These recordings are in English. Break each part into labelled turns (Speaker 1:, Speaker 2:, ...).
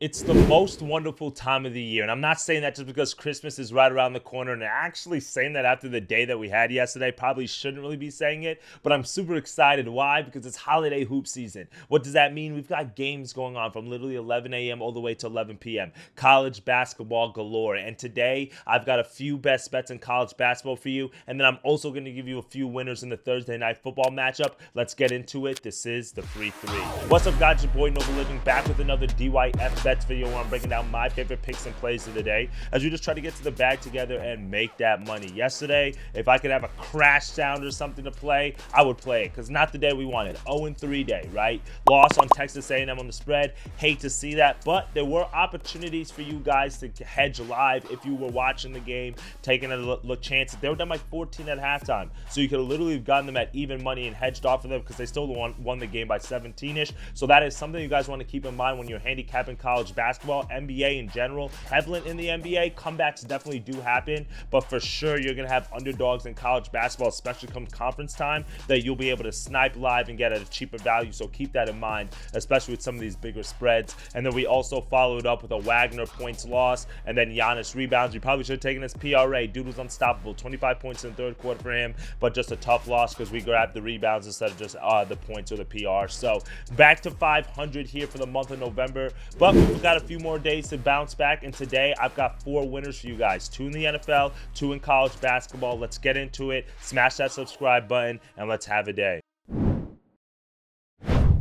Speaker 1: It's the most wonderful time of the year. And I'm not saying that just because Christmas is right around the corner and actually saying that after the day that we had yesterday. Probably shouldn't really be saying it, but I'm super excited. Why? Because it's holiday hoop season. What does that mean? We've got games going on from literally 11 a.m. all the way to 11 p.m. College basketball galore. And today I've got a few best bets in college basketball for you. And then I'm also going to give you a few winners in the Thursday night football matchup. Let's get into it. This is the Free Three. What's up, guys? Your boy Noble Living back with another DYF bets video where I'm breaking down my favorite picks and plays of the day as we just try to get to the bag together and make that money. Yesterday, if I could have a crash sound or something to play, I would play it because not the day we wanted. 0-3 day, right? Loss on Texas A&M on the spread. Hate to see that, but there were opportunities for you guys to hedge live if you were watching the game, taking a look chances. They were down by 14 at halftime, so you could have literally gotten them at even money and hedged off of them because they still won the game by 17-ish. So that is something you guys want to keep in mind when you're handicapping college basketball, NBA in general. Prevalent in the NBA, comebacks definitely do happen, but for sure you're going to have underdogs in college basketball, especially come conference time, that you'll be able to snipe live and get at a cheaper value. So keep that in mind, especially with some of these bigger spreads. And then we also followed up with a Wagner points loss and then Giannis rebounds. You probably should have taken his PRA. Dude was unstoppable. 25 points in the third quarter for him, but just a tough loss because we grabbed the rebounds instead of just the points or the PR. So back to 500 here for the month of November, but we've got a few more days to bounce back, and today I've got 4 winners for you guys. 2 in the NFL, 2 in college basketball. Let's get into it. Smash that subscribe button and let's have a day.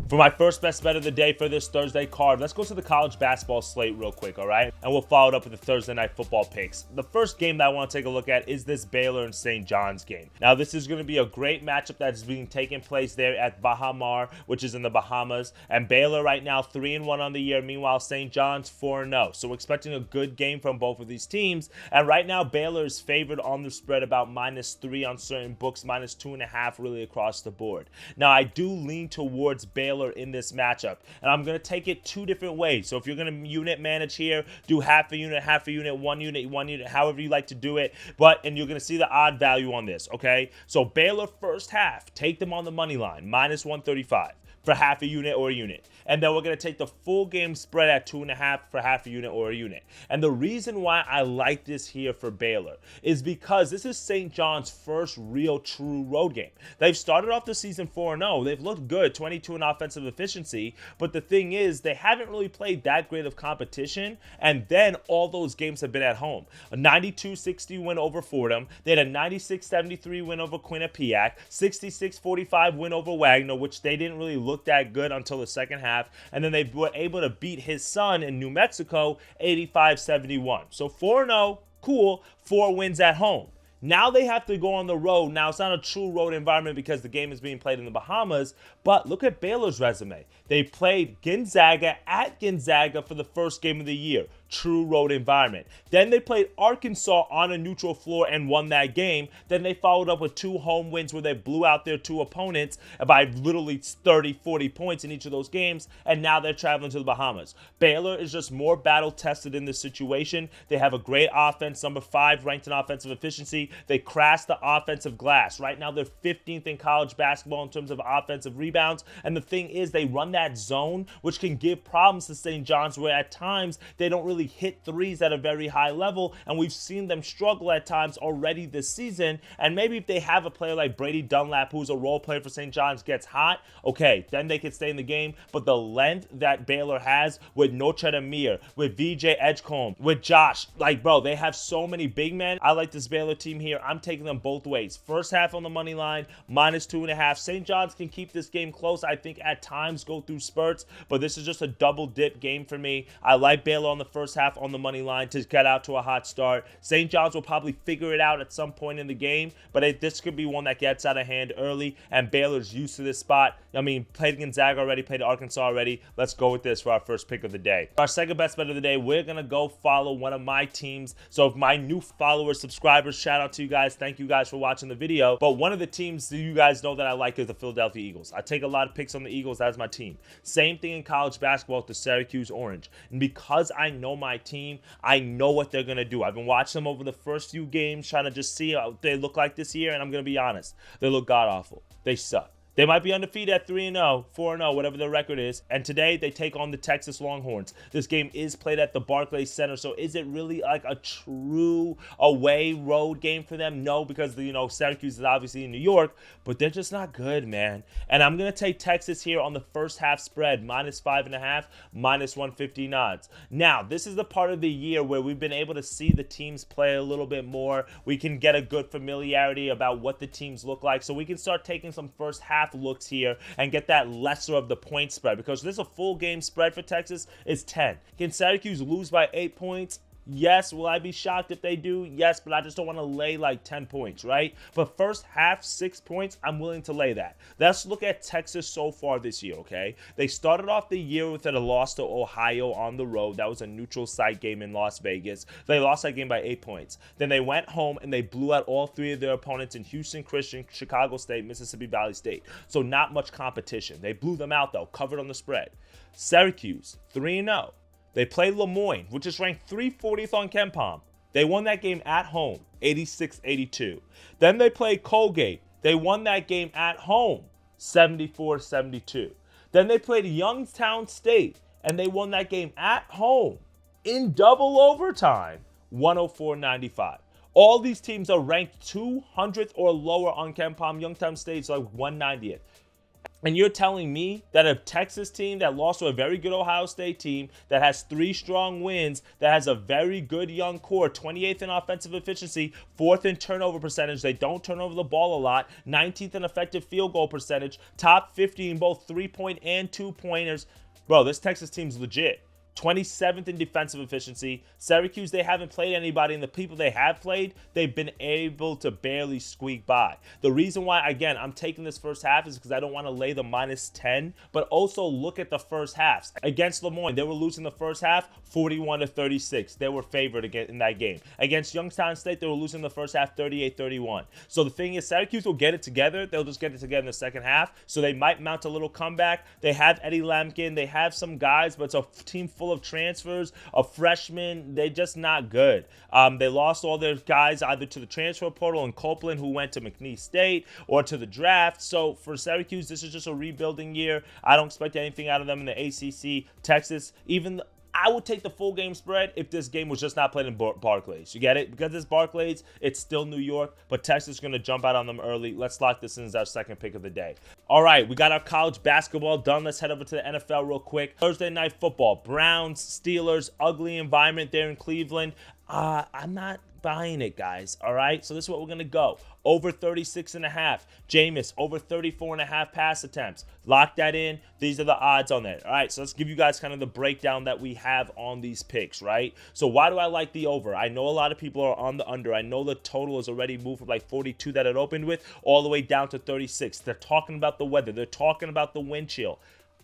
Speaker 1: For my first best bet of the day for this Thursday card, let's go to the college basketball slate real quick, all right? And we'll follow it up with the Thursday night football picks. The first game that I want to take a look at is this Baylor and St. John's game. Now, this is going to be a great matchup that's being taken place there at Baha Mar, which is in the Bahamas. And Baylor right now 3-1 on the year. Meanwhile, St. John's 4-0. So we're expecting a good game from both of these teams. And right now, Baylor is favored on the spread about -3 on certain books, -2.5 really across the board. Now, I do lean towards Baylor in this matchup, and I'm going to take it 2 different ways. So if you're going to unit manage here, do half a unit, 1 unit, however you like to do it. And you're going to see the odd value on this, okay? So Baylor first half, take them on the money line, -135 for half a unit or a unit. And then we're going to take the full game spread at 2.5 for half a unit or a unit. And the reason why I like this here for Baylor is because this is St. John's first real true road game. They've started off the season 4-0. They've looked good, 22 in offensive efficiency. But the thing is, they haven't really played that great of competition. And then all those games have been at home. A 92-60 win over Fordham. They had a 96-73 win over Quinnipiac. 66-45 win over Wagner, which they didn't really look that good until the second half. And then they were able to beat his son in New Mexico 85-71. So 4-0, cool, 4 wins at home. Now they have to go on the road. Now, it's not a true road environment because the game is being played in the Bahamas, but look at Baylor's resume. They played Gonzaga at Gonzaga for the first game of the year. True road environment. Then they played Arkansas on a neutral floor and won that game. Then they followed up with 2 home wins where they blew out their 2 opponents by literally 30, 40 points in each of those games, and now they're traveling to the Bahamas. Baylor is just more battle-tested in this situation. They have a great offense, number 5 ranked in offensive efficiency. They crashed the offensive glass. Right now, they're 15th in college basketball in terms of offensive rebounds, and the thing is, they run that zone, which can give problems to St. John's, where at times they don't really hit threes at a very high level, and we've seen them struggle at times already this season. And maybe if they have a player like Brady Dunlap, who's a role player for St. John's, gets hot, okay, then they can stay in the game. But the length that Baylor has with Notre Amir, with VJ Edgecombe, with Josh, like, bro, they have so many big men. I like this Baylor team here. I'm taking them both ways. First half on the money line, -2.5. St. John's can keep this game close. I think at times go through spurts, but this is just a double dip game for me. I like Baylor on the first half on the money line to get out to a hot start. St. John's will probably figure it out at some point in the game, but this could be one that gets out of hand early, and Baylor's used to this spot. I mean, played Gonzaga already, played Arkansas already. Let's go with this for our first pick of the day. Our second best bet of the day, we're going to go follow one of my teams. So if my new followers, subscribers, shout out to you guys. Thank you guys for watching the video. But one of the teams that you guys know that I like is the Philadelphia Eagles. I take a lot of picks on the Eagles. That's my team. Same thing in college basketball with the Syracuse Orange. And because I know my team, I know what they're going to do. I've been watching them over the first few games, trying to just see how they look like this year, and I'm going to be honest. They look god-awful. They suck. They might be undefeated at 3-0, 4-0, whatever their record is. And today they take on the Texas Longhorns. This game is played at the Barclays Center. So is it really like a true away road game for them? No, because Syracuse is obviously in New York, but they're just not good, man. And I'm going to take Texas here on the first half spread, -5.5, -159 odds. Now, this is the part of the year where we've been able to see the teams play a little bit more. We can get a good familiarity about what the teams look like. So we can start taking some first half looks here and get that lesser of the point spread, because this is a full game spread for Texas is 10. Can Syracuse lose by 8 points? Yes. Will I be shocked if they do? Yes, but I just don't want to lay like 10 points, right? But first half, 6 points, I'm willing to lay that. Let's look at Texas so far this year, okay? They started off the year with a loss to Ohio on the road. That was a neutral site game in Las Vegas. They lost that game by 8 points. Then they went home and they blew out all 3 of their opponents in Houston Christian, Chicago State, Mississippi Valley State. So not much competition. They blew them out, though, covered on the spread. Syracuse, 3-0. They played Lemoyne, which is ranked 340th on KenPom. They won that game at home, 86-82. Then they played Colgate. They won that game at home, 74-72. Then they played Youngstown State, and they won that game at home in double overtime, 104-95. All these teams are ranked 200th or lower on KenPom. Youngstown State's like 190th. And you're telling me that a Texas team that lost to a very good Ohio State team that has 3 strong wins, that has a very good young core, 28th in offensive efficiency, 4th in turnover percentage, they don't turn over the ball a lot, 19th in effective field goal percentage, top 50 in both 3-point and 2-pointers. Bro, this Texas team's legit. 27th in defensive efficiency. Syracuse, they haven't played anybody, and the people they have played, they've been able to barely squeak by. The reason why, again, I'm taking this first half is because I don't want to lay the -10, but also look at the first halves. Against Lemoyne, they were losing the first half 41-36. They were favored again in that game. Against Youngstown State, they were losing the first half 38-31. So the thing is, Syracuse will get it together. They'll just get it together in the second half, so they might mount a little comeback. They have Eddie Lampkin. They have some guys, but it's a team full of transfers, of freshmen. They're just not good. They lost all their guys either to the transfer portal and Copeland, who went to McNeese State, or to the draft. So for Syracuse, this is just a rebuilding year. I don't expect anything out of them in the ACC. Texas, I would take the full game spread if this game was just not played in Barclays. You get it? Because it's Barclays, it's still New York, but Texas is going to jump out on them early. Let's lock this in as our second pick of the day. All right, we got our college basketball done. Let's head over to the NFL real quick. Thursday night football, Browns, Steelers, ugly environment there in Cleveland. I'm not buying it, guys. All right, so this is what we're going to go. Over 36.5. Jameis, over 34.5 pass attempts. Lock that in. These are the odds on that. All right, so let's give you guys kind of the breakdown that we have on these picks, right? So why do I like the over? I know a lot of people are on the under. I know the total has already moved from like 42 that it opened with all the way down to 36. They're talking about the weather. They're talking about the wind chill.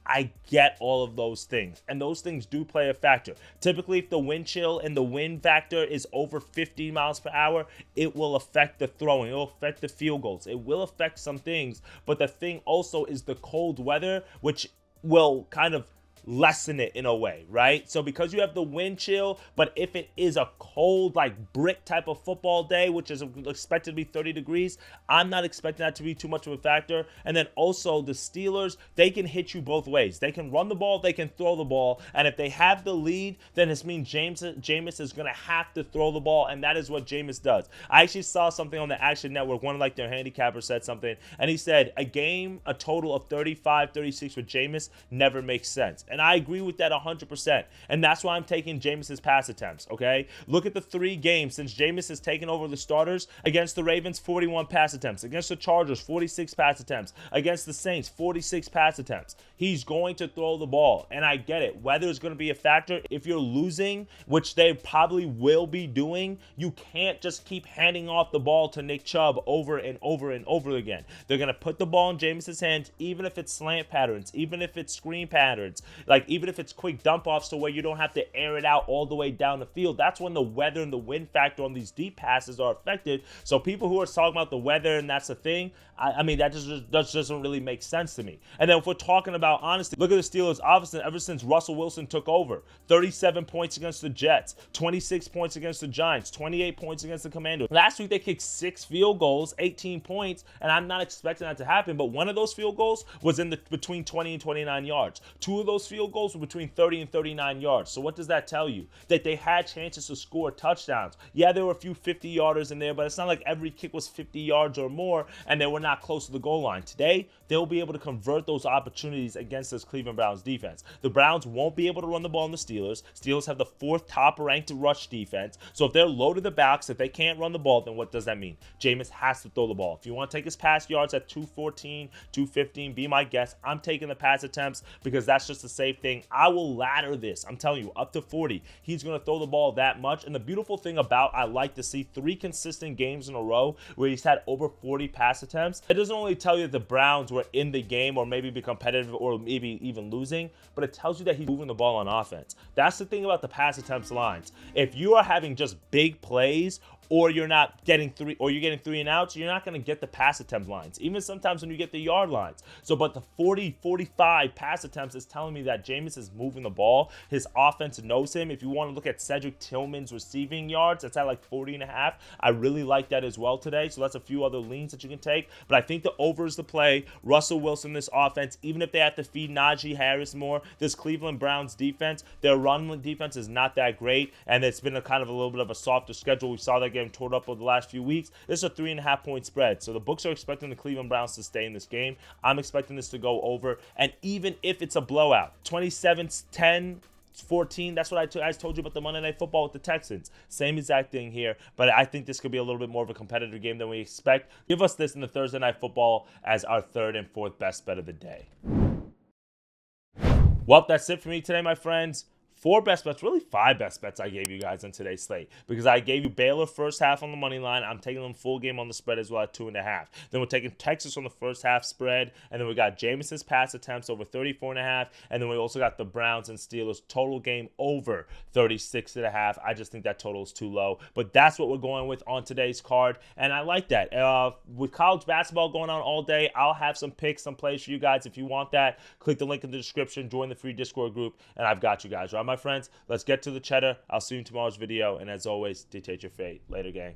Speaker 1: I get all of those things, and those things do play a factor. Typically, if the wind chill and the wind factor is over 50 miles per hour, it will affect the throwing. It will affect the field goals. It will affect some things, but the thing also is the cold weather, which will kind of lessen it in a way, right? So because you have the wind chill, but if it is a cold, like brick type of football day, which is expected to be 30 degrees, I'm not expecting that to be too much of a factor. And then also the Steelers, they can hit you both ways. They can run the ball, they can throw the ball. And if they have the lead, then it means Jameis is going to have to throw the ball, and that is what Jameis does. I actually saw something on the Action Network. One of like their handicappers said something, and he said a total of 35, 36 for Jameis never makes sense. And I agree with that 100%. And that's why I'm taking Jameis's pass attempts, okay? Look at the 3 games since Jameis has taken over the starters. Against the Ravens, 41 pass attempts. Against the Chargers, 46 pass attempts. Against the Saints, 46 pass attempts. He's going to throw the ball, and I get it. Weather is going to be a factor. If you're losing, which they probably will be doing, you can't just keep handing off the ball to Nick Chubb over and over and over again. They're going to put the ball in Jameis's hands, even if it's slant patterns, even if it's screen patterns, Like, even if it's quick dump offs to where you don't have to air it out all the way down the field, that's when the weather and the wind factor on these deep passes are affected. So people who are talking about the weather and that's a thing, I mean, that just doesn't really make sense to me. And then if we're talking about honesty, look at the Steelers. Obviously, ever since Russell Wilson took over, 37 points against the Jets, 26 points against the Giants, 28 points against the Commanders. Last week, they kicked 6 field goals, 18 points, and I'm not expecting that to happen, but one of those field goals was in between 20 and 29 yards. 2 of those field goals were between 30 and 39 yards. So what does that tell you? That they had chances to score touchdowns. Yeah, there were a few 50-yarders in there, but it's not like every kick was 50 yards or more, and they were not close to the goal line. Today, they'll be able to convert those opportunities against this Cleveland Browns defense. The Browns won't be able to run the ball on the Steelers. Steelers have the 4th top-ranked rush defense. So if they're low to the backs, if they can't run the ball, then what does that mean? Jameis has to throw the ball. If you want to take his pass yards at 214, 215, be my guest. I'm taking the pass attempts because that's just a safe thing. I will ladder this. I'm telling you, up to 40. He's going to throw the ball that much. And the beautiful thing about I like to see 3 consistent games in a row where he's had over 40 pass attempts. It doesn't only tell you that the Browns were in the game or maybe be competitive or maybe even losing, but it tells you that he's moving the ball on offense. That's the thing about the pass attempts lines. If you are having just big plays, or you're not getting 3, or you're getting 3 and outs, you're not going to get the pass attempt lines, even sometimes when you get the yard lines. So, but the 40, 45 pass attempts is telling me that Jameis is moving the ball. His offense knows him. If you want to look at Cedric Tillman's receiving yards, it's at like 40.5. I really like that as well today. So that's a few other leans that you can take. But I think the over is the play. Russell Wilson, this offense, even if they have to feed Najee Harris more, this Cleveland Browns defense, their run defense is not that great. And it's been a kind of a little bit of a softer schedule. We saw that game torn up over the last few weeks. This is a 3.5 point spread. So the books are expecting the Cleveland Browns to stay in this game. I'm expecting this to go over. And even if it's a blowout, 27-10, 14, that's what I told you about the Monday Night Football with the Texans. Same exact thing here, but I think this could be a little bit more of a competitive game than we expect. Give us this in the Thursday Night Football as our 3rd and 4th best bet of the day. Well, that's it for me today, my friends. 4 best bets, really 5 best bets I gave you guys on today's slate because I gave you Baylor first half on the money line. I'm taking them full game on the spread as well at 2.5. Then we're taking Texas on the first half spread, and then we got Jameis's pass attempts over 34.5, and then we also got the Browns and Steelers total game over 36.5. I just think that total is too low, but that's what we're going with on today's card, and I like that. With college basketball going on all day, I'll have some picks, some plays for you guys. If you want that, click the link in the description, join the free Discord group, and I've got you guys. Right, my friends, let's get to the cheddar. I'll see you in tomorrow's video, and as always, dictate your fate. Later, gang.